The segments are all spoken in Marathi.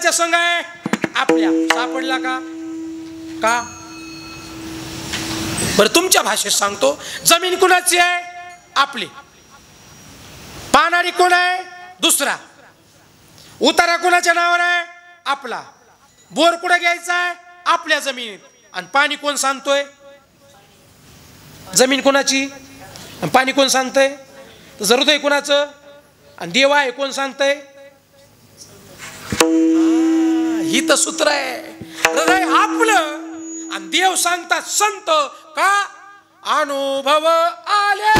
कोणाच्या संग आहे? आपल्या. सापडला का? का बरं तुमच्या भाषेत सांगतो, जमीन कुणाची आहे? आपली. पाणारी कोण आहे? दुसरा. उतारा कोणाच्या नावावर आहे? आपला. बोर कुठे घ्यायचा आहे? आपल्या जमिनीत. आणि पाणी कोण सांगतोय? जमीन कोणाची आणि पाणी कोण सांगतंय? तर हृदय कोणाचं आणि देव आहे कोण सांगतंय? ही तर सूत्र आहे. हृदय आपलं आणि देव सांगतात संत. का? अनुभव आले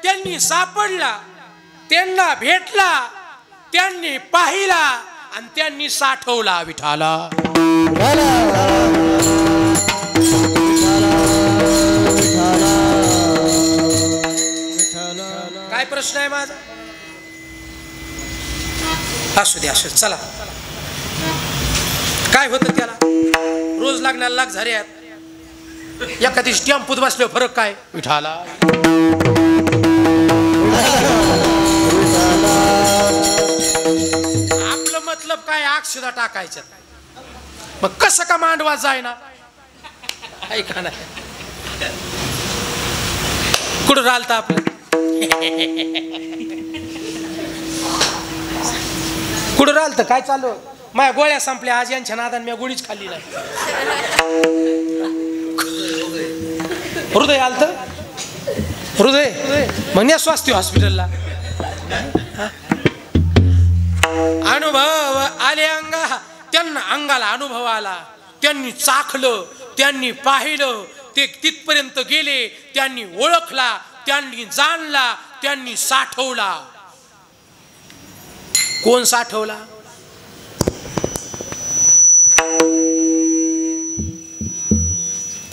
त्यांनी सापडला, त्यांना भेटला, त्यांनी पाहिला आणि त्यांनी साठवला विठाला. काय प्रश्न आहे माझा? असू दे असू. चला काय होतं त्याला? रोज लागणारा लाख झाले आहेत. एका दिवशी टेम्पूत बसलो, फरक काय? विठाला. आपलं मतलब काय? अक्षदा टाकायच्या. मग कसं का मांडवा जाय ना? ऐका ना, कुठं राहिलत आपलं? कुठं राहिलत? काय चालू? माझ्या गोळ्या संपल्या आज, यांच्या नादान मी गोळीच खाल्ली नाही. हृदय आलत? हृदय मग या स्वास्थ्य हॉस्पिटलला. अनुभव आले अंगा. त्यांना अंगाला अनुभव आला. त्यांनी चाखलं, त्यांनी पाहिलं, ते तिथपर्यंत गेले, त्यांनी ओळखला, त्यांनी जाणला, त्यांनी साठवला. कोण साठवला?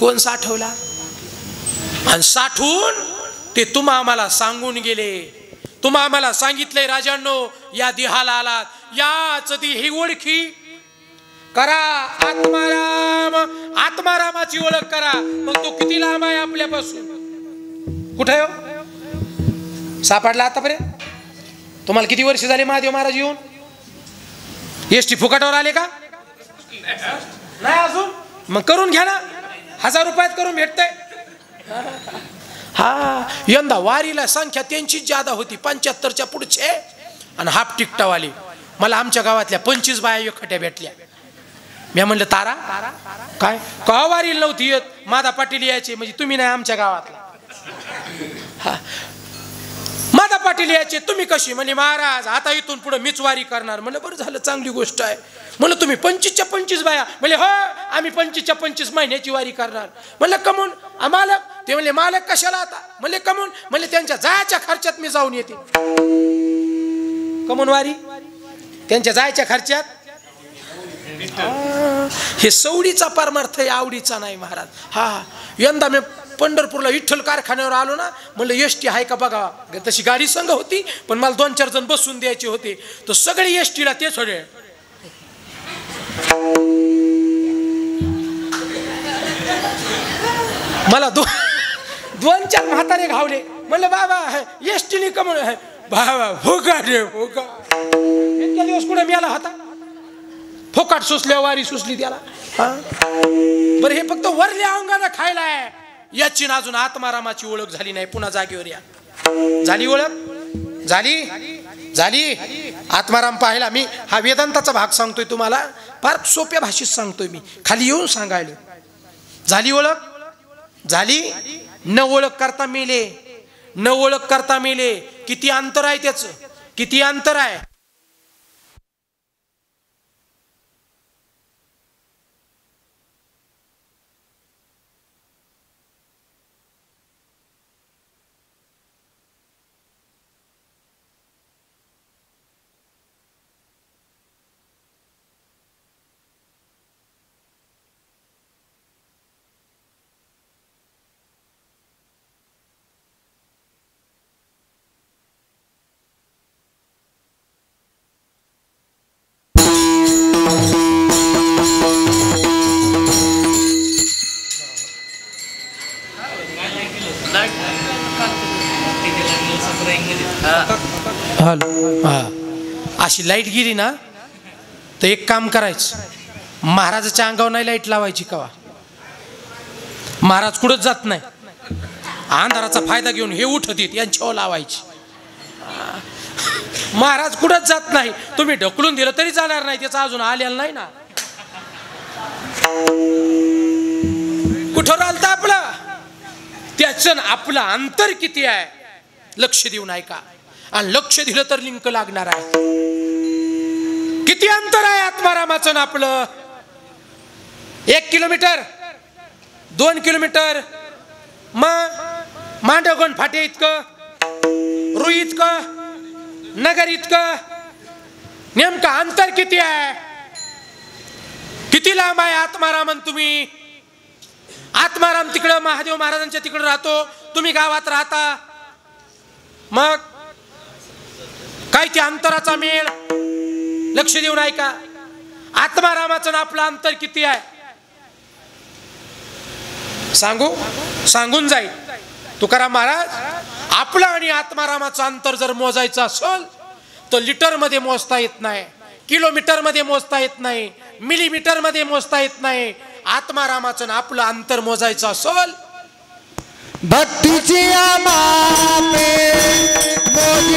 कोण साठवला? आणि साठवून ते तुम्हा आम्हाला सांगून गेले. तुम्हा आम्हाला सांगितलंय, राजांनो या देहाला आलात, याच देही ओळखी करा. आत्माराम, आत्मारामाची ओळख करा. मग तो किती लांब आहे आपल्यापासून? कुठे हो? सापडला आतापर्यंत? तुम्हाला किती वर्ष झाले महादेव महाराज येऊन? एसटी फुकटावर आले का? नाही अजून. मग करून घ्या ना, 1000 रुपयात करून भेटतंय. हा, यंदा वारीला संख्या त्यांचीच जादा होती, 75च्या पुढचे आणि हाफ तिकटावाले. मला आमच्या गावातल्या 25 बाया एकट्या भेटल्या. मी म्हणलं तारा काय का वारीला नव्हती येत? मादा पाटील यायचे. म्हणजे तुम्ही नाही आमच्या गावातला? हा, मादा पाटील यायचे. तुम्ही कशी? म्हणजे महाराज आता इथून पुढे मीच वारी करणार. म्हणलं बरं झालं, चांगली गोष्ट आहे. म्हणलं तुम्ही 25च्या 25 बाया? म्हणजे हो, आम्ही 25च्या 25 महिन्याची वारी करणार. म्हणलं कमून? मालक? ते म्हणले मालक कशाला आता? म्हणले कमून? म्हणले त्यांच्या जायच्या खर्चात मी जाऊन येते. कमून वारी? त्यांच्या जायच्या खर्चात. हे सवडीचा परमार्थ आहे, आवडीचा नाही महाराज. हा, यंदा मी पंढरपूरला विठ्ठल कारखान्यावर आलो ना, म्हणलं एसटी आहे का बघा. तशी गाडी संघ होती, पण मला 2-4 जण बसून द्यायचे होते. तर सगळे एसटीला ते सगळे. मला 2-4 म्हातारे घावले. म्हणलं बाबा एसटीने कमून? बाबा फुकाट रे फुकाट. इतक्या दिवस कुठे मिळाला होता? फुकाट सुचल्या वारी सुचली त्याला. बरं हे फक्त वरल्या अंगाने खायला आहे. याची अजून आत्मारामाची ओळख झाली नाही. पुन्हा जागेवर या. झाली ओळख? झाली झाली आत्माराम पाहिला. मी हा वेदांताचा भाग सांगतोय तुम्हाला, फार सोप्या भाषेत सांगतोय मी, खाली येऊन सांगायला. झाली ओळख, झाली. न ओळख करता मेले, न ओळख करता मेले. किती अंतर आहे त्याच, किती अंतर आहे. अशी लाईट गेली ना तर एक काम करायचं, महाराजाच्या अंगावर नाही लाईट लावायची कवा. महाराज कुठंच जात नाही, अंधाराचा फायदा घेऊन हे उठत येत यांच्यावर लावायची. महाराज कुठंच जात नाही, तुम्ही ढकलून दिलं तरी जाणार नाही, त्याचा अजून आलेला नाही ना. कुठं राहिलं आपलं, त्याचं आपलं अंतर किती आहे लक्ष देऊन ऐका. आणि लक्ष दिलं तर लिंक लागणार आहे. किती अंतर आहे आत्मारामाचं आपलं. 1 किलोमीटर, 2 किलोमीटर, मग मांडवगण फाटे इतकं, रुई इतकं, नगर इतकं, नेमकं अंतर किती आहे. किती लांब आहे आत्माराम. तुम्ही आत्माराम तिकडं महादेव महाराजांच्या तिकडं राहतो, तुम्ही गावात राहता. मग काय ते अंतराचा मेळ. लक्ष देऊन ऐका, आत्मारामाचं आपलं अंतर किती आहे सांगू, सांगून जाईल तुकाराम महाराज. आपलं आणि आत्मारामाचं अंतर जर मोजायचं असेल तर लिटर मध्ये मोजता येत नाही, किलोमीटर मध्ये मोजता येत नाही, मिलीमीटर मध्ये मोजता येत नाही. आत्मारामाचं आपलं अंतर मोजायचं असेल भक्तीची आमापे मोदी